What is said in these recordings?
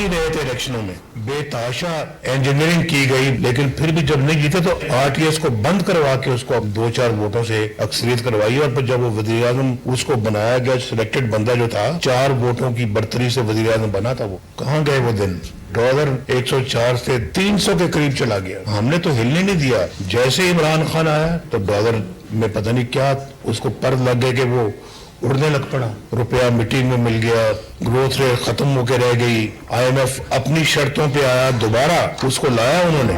नहीं रहे थे इलेक्शनों में, बेतहाशा इंजीनियरिंग की गई, लेकिन फिर भी जब नहीं जीते तो आरटीएस को बंद करवा के उसको 2-4 वोटों से अक्सरियत करवाई, और फिर जब वो वज़ीर आज़म उसको बनाया गया, सिलेक्टेड बंदा जो था 4 वोटों की बढ़तरी से वज़ीर आज़म बना था, वो कहाँ गए वो दिन। डॉलर 104 से 300 के करीब चला गया, हमने तो हिलने नहीं दिया। जैसे इमरान खान आया तो डॉलर में पता नहीं क्या उसको पर लग गए कि वो उड़ने लग पड़ा, रुपया मिट्टी में मिल गया, ग्रोथ रेट खत्म होकर रह गई। आईएमएफ अपनी शर्तों पे आया, दोबारा उसको लाया उन्होंने।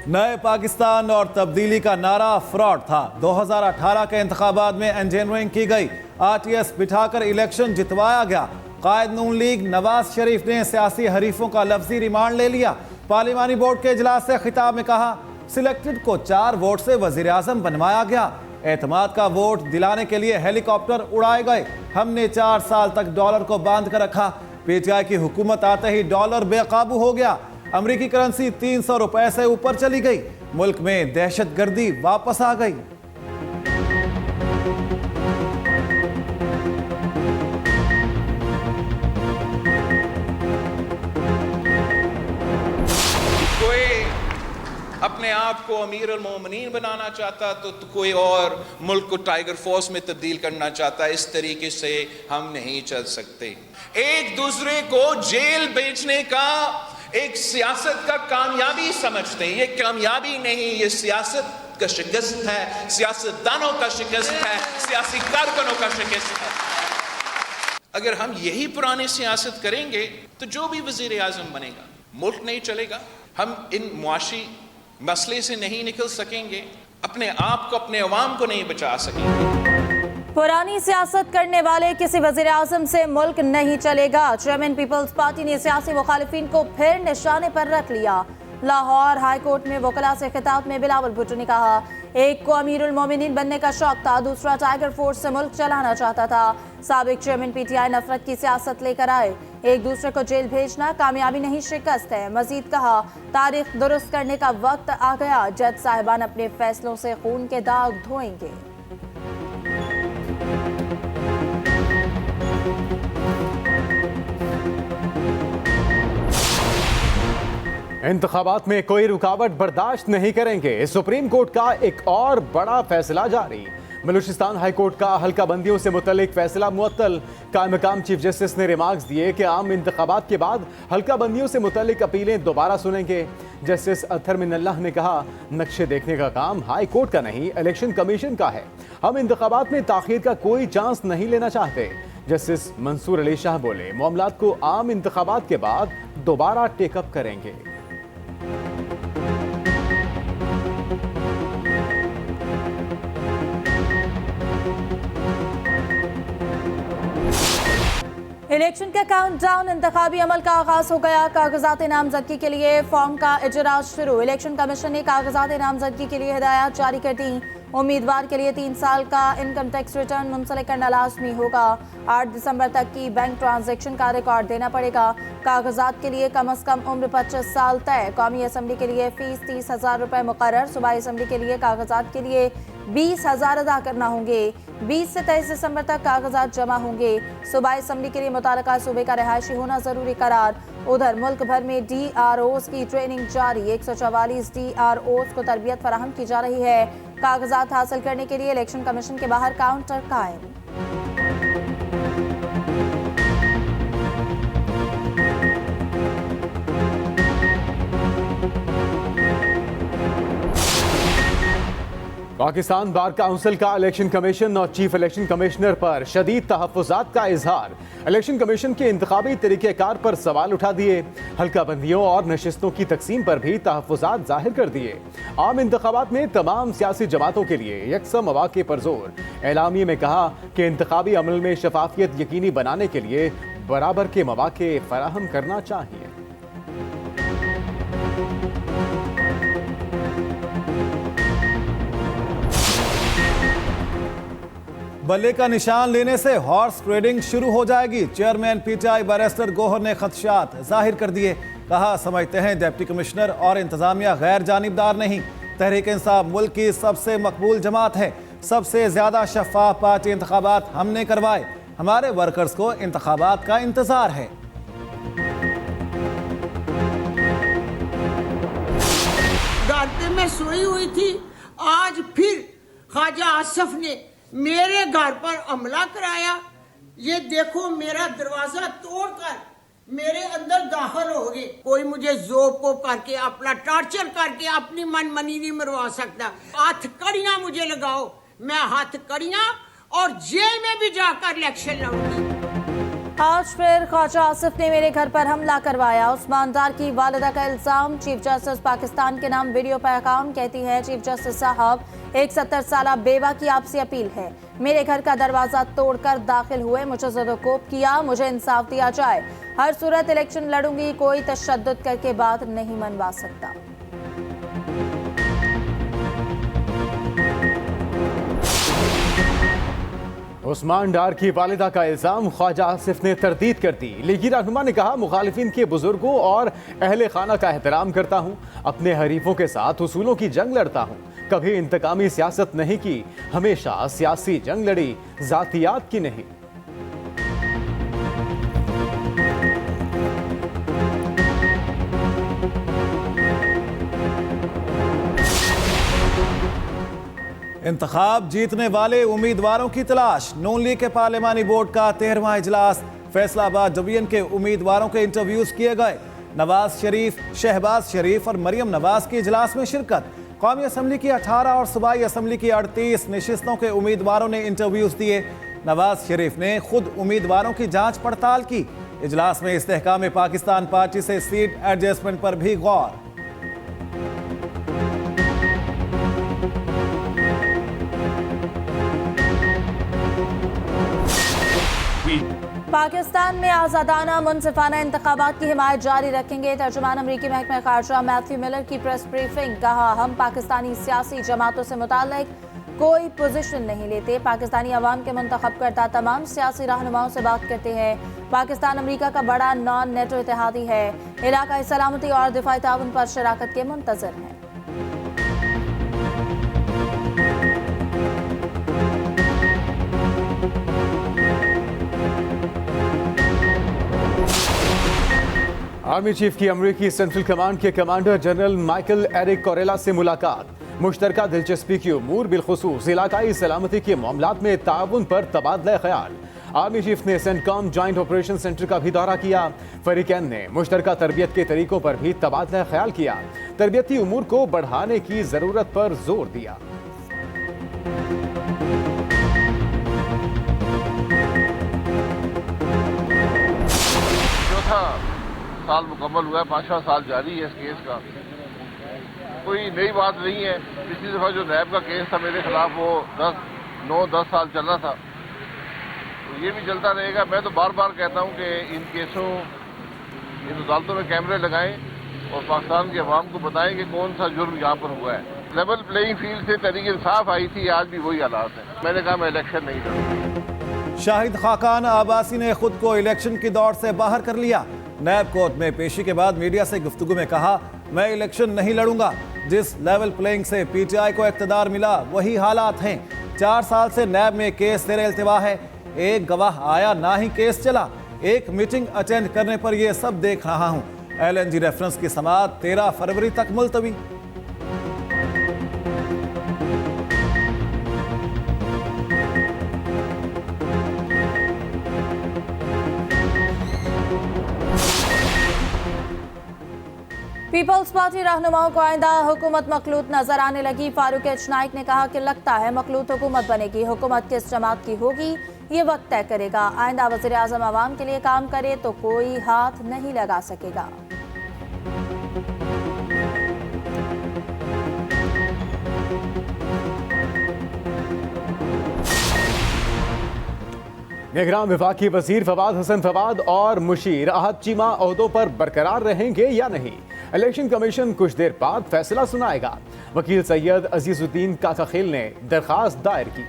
नए पाकिस्तान और तब्दीली का नारा फ्रॉड था। 2018 के इंतखाबात में इंजीनियरिंग की गई, आरटीएस बिठाकर इलेक्शन जितवाया गया। कायद नून लीग नवाज शरीफ ने सियासी हरीफों का लफ्जी रिमांड ले लिया। पार्लिमानी बोर्ड के इजलास से खिताब में कहा, सिलेक्टेड को 4 वोट से वजीर आजम बनवाया गया। एतमाद का वोट दिलाने के लिए हेलीकॉप्टर उड़ाए गए। हमने 4 साल तक डॉलर को बांध कर रखा। पीटीआई की हुकूमत आते ही डॉलर बेकाबू हो गया। अमेरिकी करेंसी 300 रुपए से ऊपर चली गई। मुल्क में दहशतगर्दी वापस आ गई। अपने आप को अमीर अल मोमिनीन बनाना चाहता तो कोई और मुल्क को टाइगर फोर्स में तब्दील करना चाहता। इस तरीके से हम नहीं चल सकते। एक दूसरे को जेल भेजने का एक सियासत का कामयाबी समझते हैं। ये कामयाबी नहीं, ये सियासत का शिकस्त है, सियासतदानों का शिकस्त है, सियासी कारकुनों का शिकस्त है। अगर हम यही पुरानी सियासत करेंगे तो जो भी वजीर आजम बनेगा मुल्क नहीं चलेगा। हम इन मुआशी मसले से नहीं निकल सकेंगे, अपने आप को, अपने अवाम को नहीं बचा सकेंगे। पुरानी सियासत करने वाले किसी वजीर आजम से मुल्क नहीं चलेगा। चेयरमैन पीपल्स पार्टी ने सियासी मुखालिफिन को फिर निशाने पर रख लिया। लाहौर हाई कोर्ट में वकला से खिताब में बिलावल भुट्टो ने कहा, एक को अमीरुल मोमिनीन बनने का शौक था, दूसरा टाइगर फोर्स से मुल्क चलाना चाहता था। साबिक चेयरमैन पीटीआई नफरत की सियासत लेकर आए। एक दूसरे को जेल भेजना कामयाबी नहीं शिकस्त है। मजीद कहा, तारीख दुरुस्त करने का वक्त आ गया। जज साहिबान अपने फैसलों से खून के दाग धोएंगे। इंतखाबात में कोई रुकावट बर्दाश्त नहीं करेंगे। सुप्रीम कोर्ट का एक और बड़ा फैसला जारी। बलूचिस्तान हाई कोर्ट का हल्का बंदियों से मुतल्लिक फैसला मुअत्तल। कायम चीफ जस्टिस ने रिमार्क्स दिए कि आम इंतखाबात के बाद हल्का बंदियों से मुतल्लिक अपीलें दोबारा सुनेंगे। जस्टिस अत्थर मिनल्लाह ने कहा, नक्शे देखने का काम हाई कोर्ट का नहीं, इलेक्शन कमीशन का है। हम इंतखाबात में ताखीर का कोई चांस नहीं लेना चाहते। जस्टिस मंसूर अली शाह बोले, मामलात को आम इंतखाबात के बाद दोबारा टेकअप करेंगे। इलेक्शन का काउंटडाउन, इंतखाबी अमल का आगाज हो गया। कागजात नामजदगी के लिए फॉर्म का इजराज शुरू। इलेक्शन कमीशन ने कागजात नामजदगी के लिए हिदायत जारी कर दी। उम्मीदवार के लिए 3 साल का इनकम टैक्स रिटर्न मुंसलिक करना लाजमी होगा। 8 दिसंबर तक की बैंक ट्रांजैक्शन का रिकॉर्ड देना पड़ेगा। कागजात के लिए कम अज कम उम्र 25 साल तय। कौमी असम्बली के लिए फीस 30,000 रुपए मुकर्रर। सूबाई असम्बली के लिए कागजात के लिए 20,000 अदा करना होंगे। 20 से 23 दिसंबर तक कागजात जमा होंगे। सूबाई असम्बली के लिए मुताल्लिका सूबे का रहायशी होना जरूरी करार। उधर मुल्क भर में DROs की ट्रेनिंग जारी। 144 DROs को तरबियत फराहम की जा रही है। कागजात हासिल करने के लिए इलेक्शन कमीशन के बाहर काउंटर कायम। पाकिस्तान बार काउंसिल का इलेक्शन कमीशन और चीफ इलेक्शन कमिश्नर पर शदीद तहफ़्फ़ुज़ात का इजहार। इलेक्शन कमीशन के इंतखाबी तरीक़ेकार पर सवाल उठा दिए। हल्का बंदियों और नशिस्तों की तकसीम पर भी तहफ़्फ़ुज़ात जाहिर कर दिए। आम इंतखाबात में तमाम सियासी जमातों के लिए यकसा मौक़े पर जोर। एलामिये में कहा कि इंतखाबी अमल में शफाफियत यकीनी बनाने के लिए बराबर के मौक़े फराहम करना चाहिए। बल्ले का निशान लेने से हॉर्स ट्रेडिंग शुरू हो जाएगी। चेयरमैन पीटीआई बैरिस्टर गोहर ने खदशात जाहिर कर दिए। कहा, समझते हैं डिप्टी कमिश्नर और इंतजामिया गैर जानिबदार नहीं। तहरीक इंसाफ मुल्क की सबसे मकबूल जमात है। सबसे ज्यादा शफाफ पार्टी इंतखाबात हमने करवाए। हमारे वर्कर्स को इंतखाबात का इंतजार है। मैं सोई हुई थी, आज फिर ख्वाजा आसफ ने मेरे घर पर हमला कराया। ये देखो, मेरा दरवाजा तोड़कर मेरे अंदर दाखिल हो गए। कोई मुझे जोर को करके, अपना टॉर्चर करके अपनी मनमानी नहीं मरवा सकता। हथकड़ियां मुझे लगाओ, मैं हथकड़ियां और जेल में भी जाकर इलेक्शन लड़ूंगी। आज फिर ख्वाजा आसिफ ने मेरे घर पर हमला करवाया। उस्मान डार की वालिदा का इल्जाम। चीफ जस्टिस पाकिस्तान के नाम वीडियो पैगाम कहती है, चीफ जस्टिस साहब, एक 70 साला बेवा की आपसे अपील है, मेरे घर का दरवाजा तोड़कर दाखिल हुए, मुझे ज़दोकोब किया, मुझे इंसाफ दिया जाए। हर सूरत इलेक्शन लड़ूंगी, कोई तशद्दुद करके बात नहीं मनवा सकता। उस्मान डार की वालिदा का इल्जाम ख्वाजा आसिफ ने तरदीद कर दी। लीगी रहनुमा ने कहा, मुखालिफिन के बुजुर्गों और अहले खाना का एहतराम करता हूँ, अपने हरीफों के साथ उसूलों की जंग लड़ता हूँ, कभी इंतकामी सियासत नहीं की, हमेशा सियासी जंग लड़ी, जातियात की नहीं। इंतखाब जीतने वाले उम्मीदवारों की तलाश। नून लीग के पार्लिमानी बोर्ड का 13वां इजलास। फैसलाबाद डिवीजन के उम्मीदवारों के इंटरव्यूज किए गए। नवाज शरीफ, शहबाज शरीफ और मरियम नवाज की इजलास में शिरकत। कौमी असम्बली की 18 और सूबाई असम्बली की 38 नशिस्तों के उम्मीदवारों ने इंटरव्यूज दिए। नवाज शरीफ ने खुद उम्मीदवारों की जांच पड़ताल की। इजलास में इस्तेहकाम पाकिस्तान पार्टी से सीट एडजस्टमेंट पर भी गौर। पाकिस्तान में आज़ादाना मुनसिफाना इंतखाबात की हिमायत जारी रखेंगे। तर्जुमान अमरीकी महकमा खारजा मैथ्यू मिलर की प्रेस ब्रीफिंग। कहा, हम पाकिस्तानी सियासी जमातों से मुताल्लिक कोई पोजीशन नहीं लेते, पाकिस्तानी अवाम के मुंतखब करता तमाम सियासी रहनुमाओं से बात करते हैं। पाकिस्तान अमरीका का बड़ा नॉन नेटो इत्तेहादी है, इलाकाई सलामती और दिफाई ताउन पर शराकत के मुंतज़र हैं। आर्मी चीफ की अमरीकी सेंट्रल कमांड के कमांडर जनरल माइकल एरिक कोरेला से मुलाकात। मुश्तरका दिलचस्पी की उमूर, बिलखुसूस इलाकाई सलामती के मामलात में ताउन पर तबादला ख्याल। आर्मी चीफ ने सेंटकॉम जॉइंट ऑपरेशन सेंटर का भी दौरा किया। फरीकैन ने मुश्तरका तरबियत के तरीकों पर भी तबादला ख्याल किया। तरबियती उमूर को बढ़ाने की जरूरत पर जोर दिया। साल मुकम्मल हुआ है, 5वां साल जारी है इस केस का। कोई नई बात नहीं है। पिछली दफ़ा जो नैब का केस था मेरे खिलाफ, वो 9-10 साल चलना था, तो ये भी चलता रहेगा। मैं तो बार बार कहता हूँ कि इन केसों, इन अदालतों में कैमरे लगाएं और पाकिस्तान की अवाम को बताएं कि कौन सा जुर्म यहाँ पर हुआ है। लेवल प्लेइंग फील्ड से तहरीक इंसाफ आई थी, आज भी वही हालात है। मैंने कहा मैं इलेक्शन नहीं लड़ूंगा। शाहिद खाकान आबासी ने खुद को इलेक्शन की दौड़ से बाहर कर लिया। नैब कोर्ट में पेशी के बाद मीडिया से गुफ्तगू में कहा, मैं इलेक्शन नहीं लड़ूंगा। जिस लेवल प्लेइंग से पीटीआई को इख्तिदार मिला वही हालात हैं। 4 साल से नैब में केस तेरे इल्तिवा है, एक गवाह आया ना ही केस चला। एक मीटिंग अटेंड करने पर यह सब देख रहा हूं। LNG रेफरेंस की समाअत 13 फरवरी तक मुलतवी। पीपल्स पार्टी रहनुमाओं को आइंदा हुकूमत मखलूत नजर आने लगी। फारूक एच नाइक ने कहा कि लगता है मखलूत हुकूमत बनेगी। हुकूमत किस जमात की होगी ये वक्त तय करेगा। आइंदा वज़ीर आज़म आवाम के लिए काम करे तो कोई हाथ नहीं लगा सकेगा। निगरान विभाग वजीर फवाद हसन फवाद और मुशीर अहद चीमा ओहदों पर बरकरार रहेंगे या नहीं, इलेक्शन कमीशन कुछ देर बाद फैसला सुनाएगा। वकील सैयद अजीजुद्दीन काकाखिल ने दरखास्त दायर की।